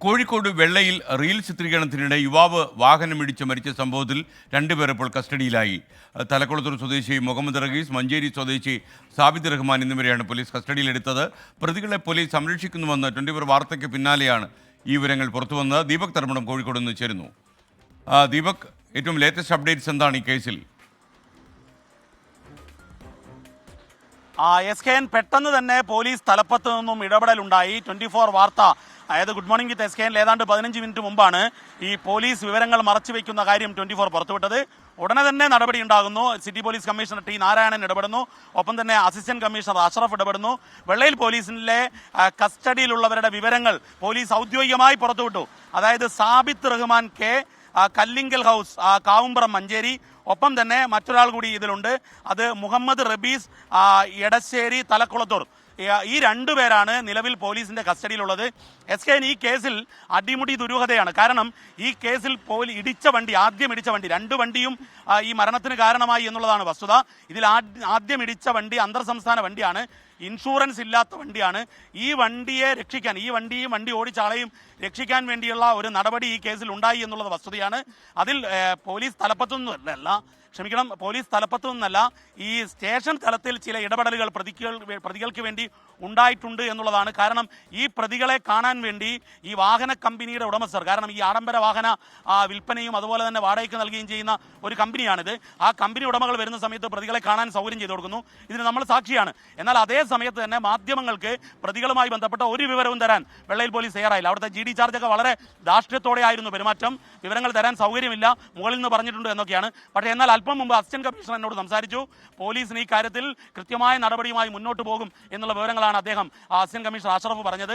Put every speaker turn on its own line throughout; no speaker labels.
കോഴിക്കോട് വെള്ളയിൽ reel ചിത്രീകരണത്തിനിടെ യുവാവ് വാഹനമിടിച്ച് മരിച്ച സംഭവത്തിൽ രണ്ടുപേർ ഇപ്പോൾ കസ്റ്റഡിയിലായി. തലക്കുളത്തൂർ സ്വദേശി മുഹമ്മദ് റഗീസ്, മഞ്ചേരി സ്വദേശി സാബിദ് റഹ്മാൻ എന്നിവരെയാണ് പോലീസ് കസ്റ്റഡിയിലെടുത്തത്. പ്രതികളെ പോലീസ് സംരക്ഷിക്കുന്നുവെന്ന് 24 വാർത്തയ്ക്ക് പിന്നാലെയാണ് ഈ വിവരങ്ങൾ പുറത്തുവന്നത്. ദീപക് തർമ്മടം കോഴിക്കോട് നിന്ന് ചേരുന്നു. ദീപക്, ഏറ്റവും ലേറ്റസ്റ്റ് അപ്ഡേറ്റ്സ് എന്താണ് ഈ കേസിൽ?
SKN പെട്ടെന്ന് തന്നെ പോലീസ് തലപ്പത്ത് നിന്നും ഇടപെടലുണ്ടായി. 24 വാർത്ത, അതായത് ഗുഡ് മോർണിംഗ് വിത്ത് SKN ഏതാണ്ട് 15 മിനിറ്റ് മുമ്പാണ് ഈ പോലീസ് വിവരങ്ങൾ മറച്ചുവെക്കുന്ന കാര്യം 24 പുറത്തുവിട്ടത്. ഉടനെ തന്നെ നടപടി ഉണ്ടാകുന്നു. City police commissioner T Narayanan ഇടപെടുന്നു. ഒപ്പം തന്നെ അസിസ്റ്റന്റ് കമ്മീഷണർ അഷ്റഫ് ഇടപെടുന്നു. വെള്ളയിൽ പോലീസിലെ കസ്റ്റഡിയിലുള്ളവരുടെ വിവരങ്ങൾ പോലീസ് ഔദ്യോഗികമായി പുറത്തുവിട്ടു. അതായത് സാബിത്ത് റഹ്മാൻ കെ, കല്ലിങ്കൽ ഹൗസ്, കാവുംപുറം, മഞ്ചേരി. ഒപ്പം തന്നെ മറ്റൊരാൾ കൂടി ഇതിലുണ്ട്. അത് മുഹമ്മദ് റബീസ്, എടശ്ശേരി, തലക്കുളത്തൂർ. ഈ രണ്ടുപേരാണ് നിലവിൽ പോലീസിന്റെ കസ്റ്റഡിയിലുള്ളത്. SKN ഈ കേസിൽ അടിമുടി ദുരൂഹതയാണ്. കാരണം ഈ കേസിൽ ആദ്യം ഇടിച്ച വണ്ടി, രണ്ട് വണ്ടിയും ഈ മരണത്തിന് കാരണമായി എന്നുള്ളതാണ് വസ്തുത. ഇതിൽ ആദ്യം ഇടിച്ച വണ്ടി അന്തർ സംസ്ഥാന വണ്ടിയാണ്, ഇൻഷുറൻസ് ഇല്ലാത്ത വണ്ടിയാണ്. ഈ വണ്ടിയെ രക്ഷിക്കാൻ, ഈ വണ്ടിയും വണ്ടി ഓടിച്ച ആളെയും രക്ഷിക്കാൻ വേണ്ടിയുള്ള ഒരു നടപടി ഈ കേസിൽ ഉണ്ടായി എന്നുള്ളത് വസ്തുതയാണ്. അതിൽ പോലീസ് തലപ്പത്തു നിന്നല്ല, ഈ സ്റ്റേഷൻ തലത്തിൽ ചില ഇടപെടലുകൾ പ്രതികൾക്ക് വേണ്ടി ഉണ്ടായിട്ടുണ്ട് എന്നുള്ളതാണ്. കാരണം ഈ പ്രതികളെ കാണാൻ വേണ്ടി ഈ വാഹന കമ്പനിയുടെ ഉടമസ്ഥർ, കാരണം ഈ ആഡംബര വാഹന വിൽപ്പനയും അതുപോലെ തന്നെ വാടകയ്ക്ക് നൽകുകയും ചെയ്യുന്ന ഒരു കമ്പനിയാണിത്. ആ കമ്പനി ഉടമകൾ വരുന്ന സമയത്ത് പ്രതികളെ കാണാൻ സൗകര്യം ചെയ്തു കൊടുക്കുന്നു. ഇതിന് നമ്മൾ സാക്ഷിയാണ്. എന്നാൽ അതേ സമയത്ത് തന്നെ മാധ്യമങ്ങൾക്ക് പ്രതികളുമായി ബന്ധപ്പെട്ട ഒരു വിവരവും തരാൻ വെള്ളയിൽ പോലീസ് തയ്യാറായില്ല. അവിടുത്തെ GD ചാർജൊക്കെ വളരെ ധാർഷ്ട്യത്തോടെ ആയിരുന്നു പെരുമാറ്റം. വിവരങ്ങൾ തരാൻ സൗകര്യമില്ല, മുകളിൽ നിന്ന് പറഞ്ഞിട്ടുണ്ട് എന്നൊക്കെയാണ്. പക്ഷേ എന്നാൽ അല്പം മുമ്പ് അസിസ്റ്റന്റ് കമ്മീഷണർ എന്നോട് സംസാരിച്ചു. പോലീസിന് ഈ കാര്യത്തിൽ കൃത്യമായ നടപടിയുമായി മുന്നോട്ട് പോകും എന്നുള്ള വിവരങ്ങളാണ് അദ്ദേഹം അസിസ്റ്റന്റ് കമ്മീഷണർ അഷ്റഫ് പറഞ്ഞത്.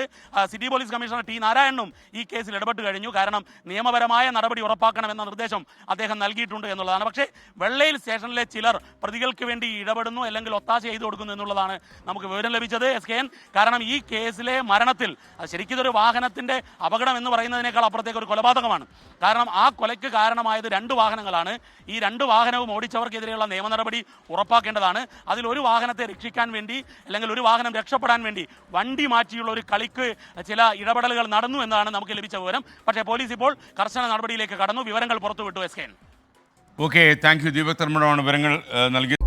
സിറ്റി പോലീസ് കമ്മീഷണർ ടി നാരായണനും ഈ കേസിൽ ഇടപെട്ട് കഴിഞ്ഞു. കാരണം നിയമപരമായ നടപടി ഉറപ്പാക്കണമെന്ന നിർദ്ദേശം അദ്ദേഹം നൽകിയിട്ടുണ്ട് എന്നുള്ളതാണ്. പക്ഷേ വെള്ളയിൽ സ്റ്റേഷനിലെ ചിലർ പ്രതികൾക്ക് വേണ്ടി ഇടപെടുന്നു, അല്ലെങ്കിൽ ഒത്താശ ചെയ്തു കൊടുക്കുന്നു എന്നുള്ളതാണ് നമുക്ക് വിവരം ലഭിച്ചത്. SKN കാരണം ഈ കേസിലെ മരണത്തിൽ ശരിക്കും ഇതൊരു വാഹനത്തിന്റെ അപകടം എന്ന് പറയുന്നതിനേക്കാൾ അപ്പുറത്തേക്ക് ഒരു കൊലപാതകമാണ്. കാരണം ആ കൊലയ്ക്ക് കാരണമായത് 2 വാഹനങ്ങളാണ്. ഈ 2 വാഹനവും ഓടിച്ചവർക്കെതിരെയുള്ള നിയമ നടപടി ഉറപ്പാക്കേണ്ടതാണ്. അതിൽ ഒരു വാഹനത്തെ രക്ഷിക്കാൻ വേണ്ടി, അല്ലെങ്കിൽ ഒരു വാഹനം രക്ഷപ്പെടാൻ വേണ്ടി വണ്ടി മാറ്റിയുള്ള ഒരു കളിക്ക് ചില ഇടപെടലുകൾ നടന്നു എന്നാണ് നമുക്ക് ലഭിച്ച വിവരം. പക്ഷേ പോലീസ് ഇപ്പോൾ കർശന നടപടിയിലേക്ക് കടന്നു. വിവരങ്ങൾ പുറത്തുവിട്ടു. SKN.
Okay, thank you. Deepak തർമ്മടമാണ് വിവരങ്ങൾ നൽകിയത്.